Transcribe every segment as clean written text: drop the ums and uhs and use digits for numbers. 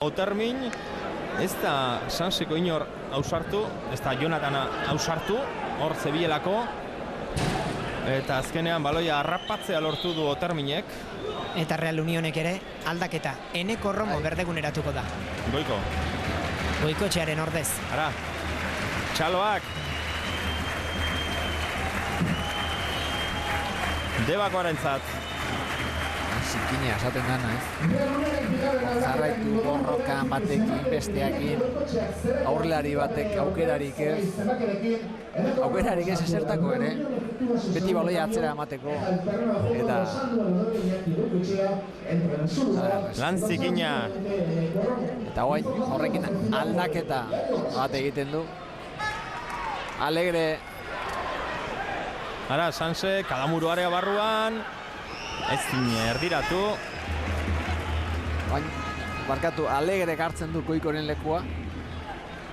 Otermin, ez da Sanseko inor ausartu, ez da Jonathan ausartu, hor zebielako, eta azkenean baloia harrapatzea lortu du Oterminek. Eta Real Unionek ere aldaketa, Eneko Romo berdeguneratuko da. Goiko. Goikotxearen ordez. Ara, txaloak. Debakoarentzat. Zikina esaten dana, Jarraitu borrokan batekin, besteakin, aurrelari batek aukerarik ez. Aukerarik ez esertako ere, beti baloia atzera emateko. Eta... Lan zikina. Eta horrekin aldaketa bat egiten du. Alegre. Ara, Sanse, Kadamuru area barruan. Ez erdiratu. Barkatu, Alegre hartzen du Koikoren lekua.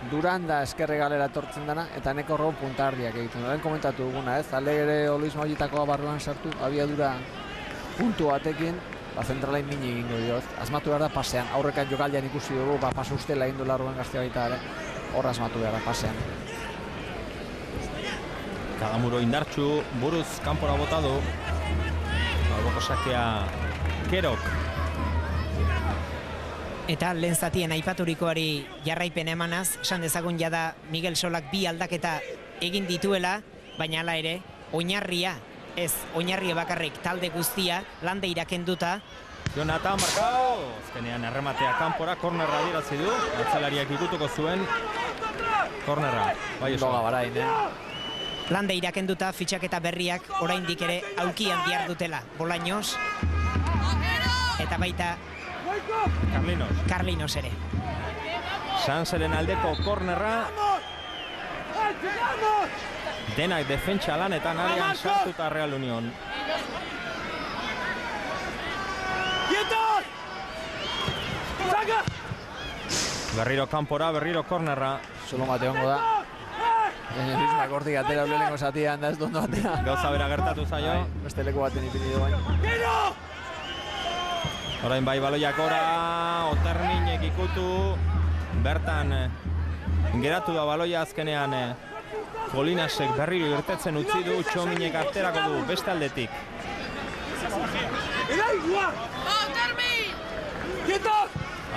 Duranda eskerre galera etortzen dana, eta Eneko Romo puntardiak egiten. Horren komentatu duguna, ez? Alegre Oloizma horietakoa barruan sartu, abiadura puntu batekin, zentralain mini egingo dio. Asmatu behar da pasean, aurrekan jokaldian ikusi dugu, pasa ustela egin du Larruen Gaztea baita ere. Horra asmatu behar da pasean. Kadamuro indartxu, buruz kanpora bota du. Alboko sakea Kerok. Eta lehen zatien aipaturikoari jarraipen emanaz, esan dezagun jada Miguel Solak bi aldaketa egin dituela, baina hala ere, oinarria, ez oinarria bakarrik talde guztia, lande irakenduta. Jonathan markau, azkenean errematea kanpora, kornerra dirazi du, atzelariak ikutuko zuen, kornerra. Loga barain, Lande irakenduta fitxaketa berriak oraindik ere aukian dihardutela. Bolaños eta baita Carlinos ere. Sanseren aldeko kornerra. Denak defentsa lanetan arean sartuta Real Union. Berriro kanpora, berriro kornerra. Solo mate hongo da. Luismak hortik atera lehenengo zatian da ez dondo atera. Gauza bera gertatu zaio. Beste leku baten ipini du baina. Orain bai baloiak ora, Oterminek ikutu. Bertan geratu da baloia azkenean. Kolinasek berriro irtetzen utzi du, Txominek arterako du beste aldetik.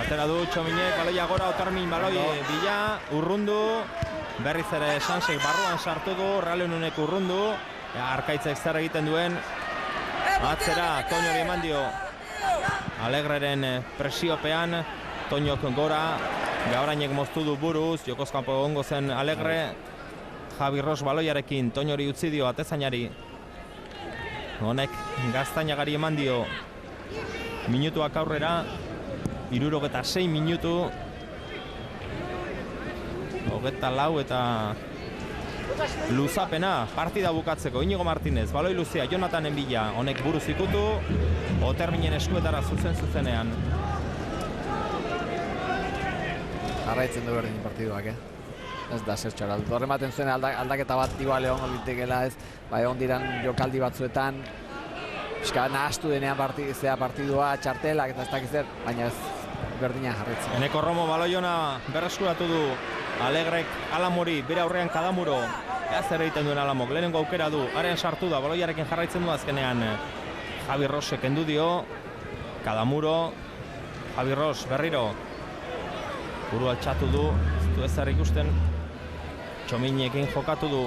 Atera du Txominek, baloia gora, Otermin baloi bila, urrundu. Berriz ere Sansek barruan sartu du, Real Unionek urrundu. Arkaitzek zer egiten duen. Atzera, Toñori eman dio. Alegreren presiopean. Toñok gora. Gaurainek moztu du buruz. Jokozkampo egongo zen Alegre. Javi Ros baloiarekin. Toñori utzi dio atezainari. Honek Gaztainagari eman dio. Minutuak aurrera. 76 minutu. 24 eta luzapena partida bukatzeko. Inigo Martinez, baloi luzea Jonathanen bila, honek buruz ikutu, Oterminen eskuetara zuzenean. Jarraitzen du berdin partiduak, Ez da zer txara. Horrematen zuen aldaketa bat igual egon olitekela, ez? Bai, egon diran jokaldi batzuetan, pixka nahastu denean partidua, txartelak eta ez dakiz zer, baina ez berdina jarraitzen. Eneko Romo baloiona berreskuratu du. Alegrek Alamori, bere aurrean Kadamuro. Zer egiten duen Alamok, lehenengo aukera du. Haren sartu da, baloiarekin jarraitzen du azkenean. Javi Rosek kendu dio. Kadamuro. Javi Ros, berriro. Buru altxatu du. Ez du ezer ikusten. Txominekin jokatu du.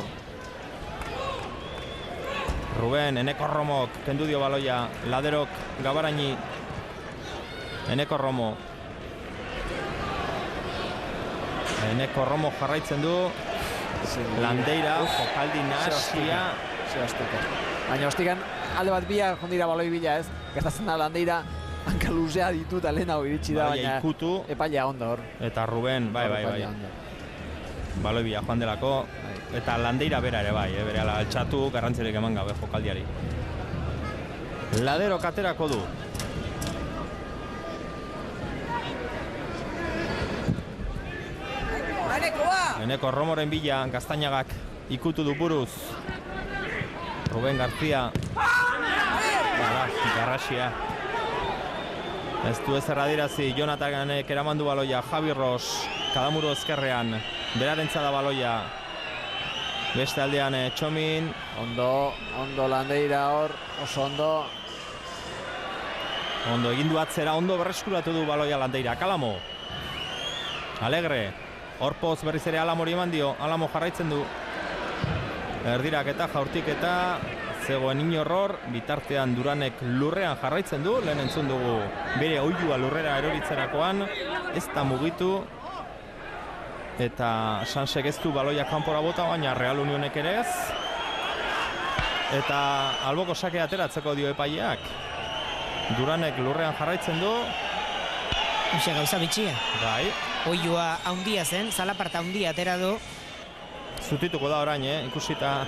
Ruben, Eneko Romok kendu dio baloia. Laderok, Gabaraini. Eneko Romo. Eneko Romo jarraitzen du. Landeira, jokaldi nahasia. Baina hostikan alde bat bila jondira baloi bila, ez? Gastatzen da Landeira hanka luzea ditu eta lehen hau iritsi da, baina epailea ondo hor. Eta Ruben, bai. Baloi bila joan delako. Eta Landeira bera ere bai, bere ala altxatu, garrantzirik eman gabe jokaldiari. Ladero katerako du. Eneko Romoren bila, Gaztainagak ikutu du buruz. Ruben García. Garrasia. Ez du ezer adirazi, Jonathanek eramandu baloia, Javi Ros, Kadamuro ezkerrean, berarentza da baloia. Beste aldean Txomin. Ondo Landeira hor, oso ondo. Ondo egin du atzera, ondo berreskuratu du baloia Landeira. Alamo. Alegre. Horpoz berriz ere Alamori eman dio. Alamo jarraitzen du. Erdirak eta jaurtik eta zegoen inorror. Bitartean Duranek lurrean jarraitzen du. Lehen entzun dugu bere oilua lurrera eroritzerakoan. Ez da mugitu. Eta Sansek ez du baloia kanpora bota, baina Real Unionek ere ez. Eta alboko sake ateratzeko dio epaileak. Duranek lurrean jarraitzen du. Uxe gauza bitxia. Bai. Oilua haundia zen, zalaparta haundia atera du. Zutituko da orain, ikusita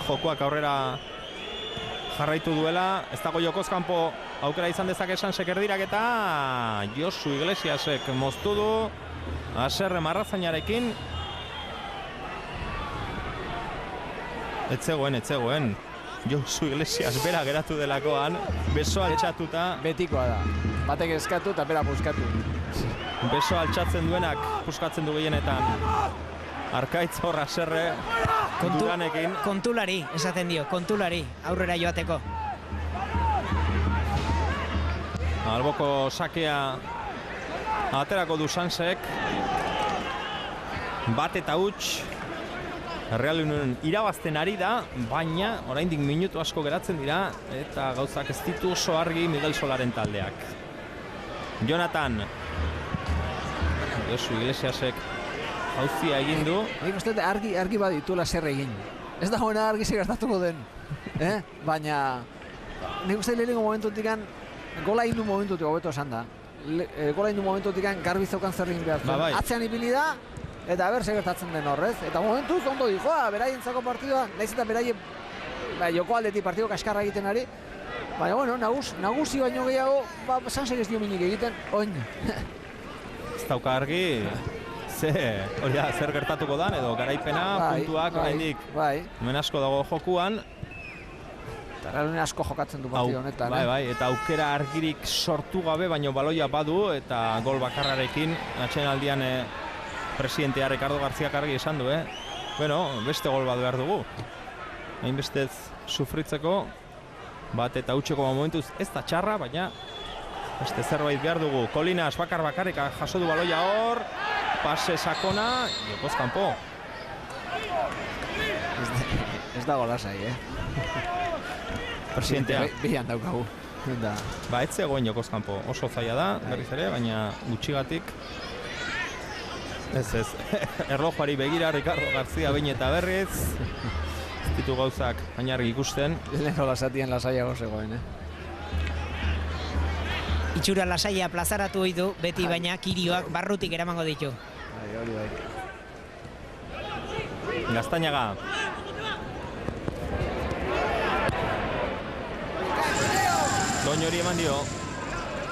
jokoak aurrera jarraitu duela. Ez dago jokoz kanpo aukera izan dezake Sansek erdirak eta Josu Iglesiasek moztu du. Haserre marrazainarekin. Etzegoen. Josu Iglesias bera geratu delakoan, beso altxatuta. Betikoa da. Batek eskatu eta bera puskatu. Beso altxatzen duenak puskatzen du gehienetan. Arkaitz hor Haserre Duranekin. Kontulari, esaten dio, kontulari, aurrera joateko. Alboko sakea aterako du Sansek. Bat eta huts. Real Union irabazten ari da, baina oraindik minutu asko geratzen dira eta gauzak ez ditu oso argi Miguel Solaren taldeak. Jonathan. Josu Iglesiasek jauzia egin du. Nik uste argi badituela zer egin. Ez da joena argi zer gertatuko den. Baina nik uste lehenengo momentutik gola indu momentutik hobeto esan da. Gola indu momentutik garbi zeukan zer egin behar zuen. Atzean ipini da, eta ber zer gertatzen den horrez. Eta momentuz ondo dijoa, beraientzako partidua, nahiz eta beraien joko aldetik partidu kaskarra egiten ari. Baina, bueno, nagusi baino gehiago, Sansek ez dio minik egiten, oin. Ez dauka argi, zer gertatuko dan, edo garaipena, puntuak, oraindik hemen asko dago jokuan. Eta Real Union asko jokatzen du partidu honetan. Bai, eta aukera argirik sortu gabe, baino baloia badu, eta gol bakarrarekin, atsedenaldian presidentea Ricardo Garziak argi esan du, Bueno, beste gol bat behar dugu. Hainbestez sufritzeko, bat eta hutseko momentuz ez da txarra, baina beste zerbait behar dugu. Kolinas bakarrik jaso du baloia hor, pase sakona, jokoz kanpo. Ez da golasai, Presidentea. Bian daukagu. Ba, ez zegoen jokoz kanpo. Oso zaila da, berriz ere, baina gutxigatik. Ez. Erlojuari begira, Ricardo Garzia behin eta berriz. Ez ditu gauzak bainarrik ikusten. Lehenko lasatien lasaiago zegoen, Itxura lasaia plazaratu ohi du, beti baina kirioak barrutik eramango ditu. Hori bai. Gaztañaga. Doñori eman dio.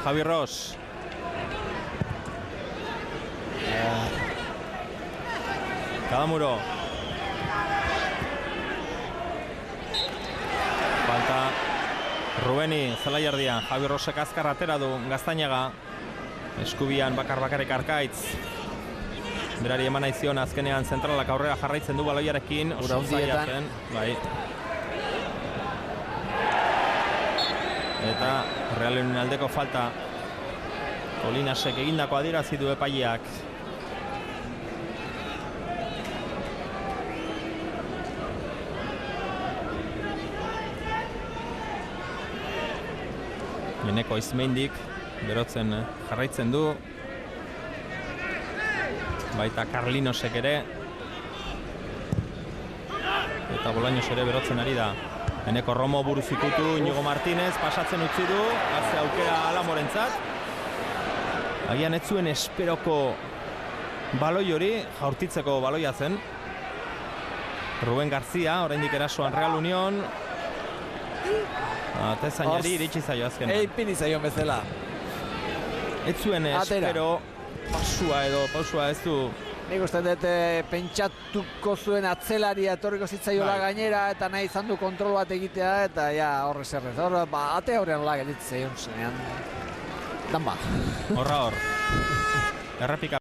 Javi Ros. Kadamuro. Falta Rubeni, zelaiardian. Javi Rosek azkar atera du Gaztañaga. Eskubian bakarrik Arkaitz. Berari eman aizion azkenean zentralak aurrera jarraitzen du baloiarekin. Oso zaila zen. Bai. Eta Real Union aldeko falta. Kolinasek egindako adierazi du epaileak. Eneko Izmendik berotzen jarraitzen du. Baita Carlinosek ere. Eta Bolaños ere berotzen ari da. Eneko Romo buruz ikutu, Inigo Martínez pasatzen utzi du. Haze aukera Alamorentzat. Agian ez zuen esperoko baloi hori, jaurtitzeko baloia zen. Rubén García, oraindik erasoan Real Union. Atezainari iritsi zaio azken. Eipini zaio bezala. Ez zuen espero pausua ez du. Nik uste dut pentsatuko zuen atzelaria etorriko zitzaiola gainera eta nahi izan du kontrol bat egitea eta ja horre zerrez. Ate horrean hola gelditzen zaion zenean. Danba. Horra hor. Errepika